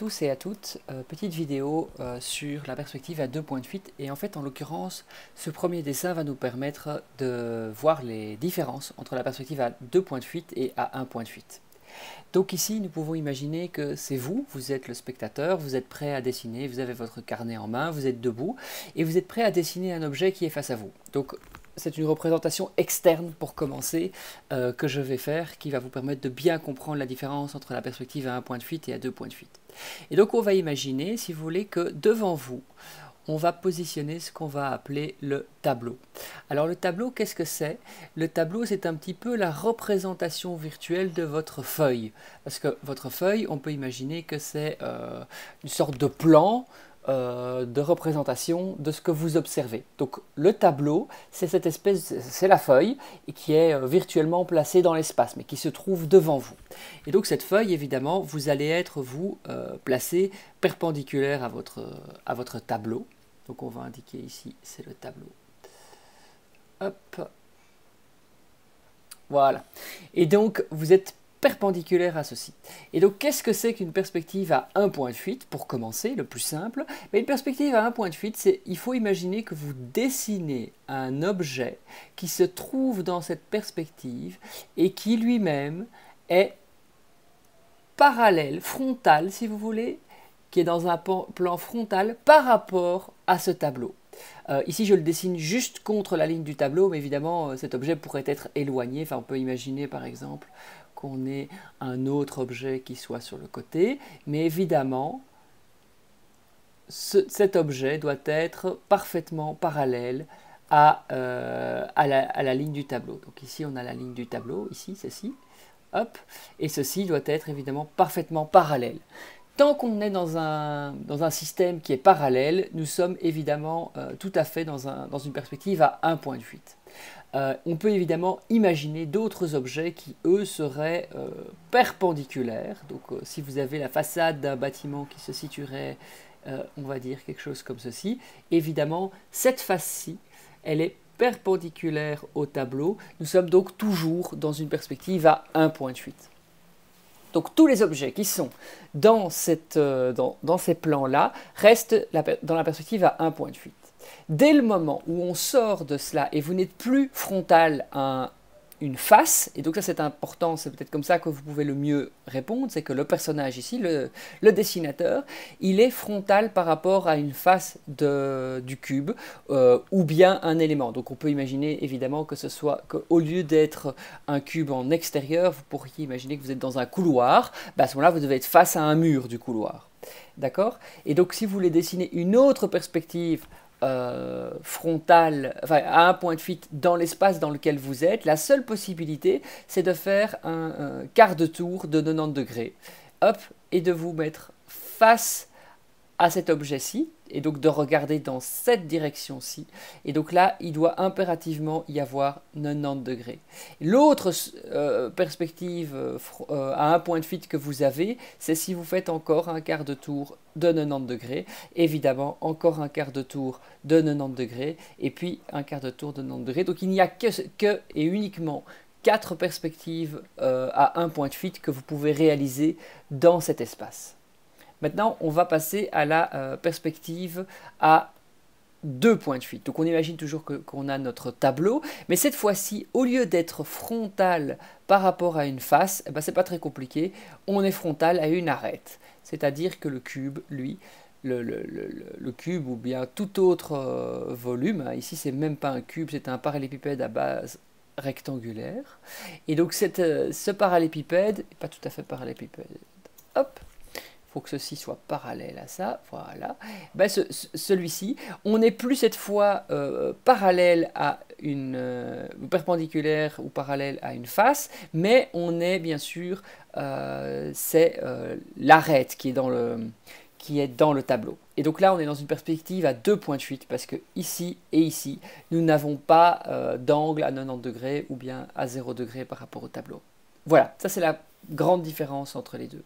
tous et à toutes, petite vidéo sur la perspective à 2 points de fuite et en fait en l'occurrence ce premier dessin va nous permettre de voir les différences entre la perspective à 2 points de fuite et à 1 point de fuite. Donc ici nous pouvons imaginer que c'est vous, vous êtes le spectateur, vous êtes prêt à dessiner, vous avez votre carnet en main, vous êtes debout et vous êtes prêt à dessiner un objet qui est face à vous. Donc c'est une représentation externe pour commencer que je vais faire qui va vous permettre de bien comprendre la différence entre la perspective à 1 point de fuite et à 2 points de fuite. Et donc on va imaginer, si vous voulez, que devant vous, on va positionner ce qu'on va appeler le tableau. Alors le tableau, qu'est-ce que c'est? Le tableau, c'est un petit peu la représentation virtuelle de votre feuille. Parce que votre feuille, on peut imaginer que c'est une sorte de plan de représentation de ce que vous observez. Donc le tableau, c'est cette espèce, c'est la feuille qui est virtuellement placée dans l'espace, mais qui se trouve devant vous. Et donc cette feuille, évidemment, vous allez être, vous, placé perpendiculaire à votre tableau. Donc on va indiquer ici, c'est le tableau. Hop. Voilà. Et donc vous êtes perpendiculaire à ceci. Et donc qu'est-ce que c'est qu'une perspective à 1 point de fuite? Pour commencer, le plus simple, mais une perspective à 1 point de fuite, c'est il faut imaginer que vous dessinez un objet qui se trouve dans cette perspective et qui lui-même est parallèle, frontal si vous voulez, qui est dans un plan frontal par rapport à ce tableau. Ici, je le dessine juste contre la ligne du tableau, mais évidemment, cet objet pourrait être éloigné. Enfin, on peut imaginer, par exemple, qu'on ait un autre objet qui soit sur le côté, mais évidemment, cet objet doit être parfaitement parallèle à la ligne du tableau. Donc ici, on a la ligne du tableau, ici, ceci, hop, et ceci doit être évidemment parfaitement parallèle. Tant qu'on est dans un système qui est parallèle, nous sommes évidemment tout à fait dans une perspective à 1 point de fuite. On peut évidemment imaginer d'autres objets qui, eux, seraient perpendiculaires. Donc si vous avez la façade d'un bâtiment qui se situerait, on va dire quelque chose comme ceci, évidemment, cette face-ci, elle est perpendiculaire au tableau. Nous sommes donc toujours dans une perspective à 1 point de fuite. Donc tous les objets qui sont dans ces plans-là restent dans la perspective à 1 point de fuite. Dès le moment où on sort de cela et vous n'êtes plus frontal à une face, et donc ça c'est important, c'est peut-être comme ça que vous pouvez le mieux répondre, c'est que le personnage ici, le dessinateur, il est frontal par rapport à une face du cube ou bien un élément. Donc on peut imaginer évidemment que ce soit qu'au lieu d'être un cube en extérieur, vous pourriez imaginer que vous êtes dans un couloir, à ce moment-là vous devez être face à un mur du couloir. D'accord? Et donc si vous voulez dessiner une autre perspective frontale, enfin à 1 point de fuite dans l'espace dans lequel vous êtes, la seule possibilité c'est de faire un quart de tour de 90 degrés, hop, et de vous mettre face à cet objet-ci, et donc de regarder dans cette direction-ci, et donc là, il doit impérativement y avoir 90 degrés. L'autre perspective à 1 point de fuite que vous avez, c'est si vous faites encore un quart de tour de 90 degrés, évidemment encore un quart de tour de 90 degrés, et puis un quart de tour de 90 degrés, donc il n'y a que et uniquement 4 perspectives à 1 point de fuite que vous pouvez réaliser dans cet espace. Maintenant, on va passer à la perspective à 2 points de fuite. Donc on imagine toujours qu'on a notre tableau, mais cette fois-ci, au lieu d'être frontal par rapport à une face, ce n'est pas très compliqué, on est frontal à une arête. C'est-à-dire que le cube, lui, le cube ou bien tout autre volume, ici c'est même pas un cube, c'est un parallélépipède à base rectangulaire. Et donc ce parallélépipède, pas tout à fait parallélépipède, hop, faut que ceci soit parallèle à ça, voilà. Celui-ci, on n'est plus cette fois parallèle à perpendiculaire ou parallèle à une face, mais on est bien sûr, c'est l'arête qui est dans le tableau. Et donc là, on est dans une perspective à 2 points de fuite, parce que ici et ici, nous n'avons pas d'angle à 90 degrés ou bien à 0 degré par rapport au tableau. Voilà, ça c'est la grande différence entre les deux.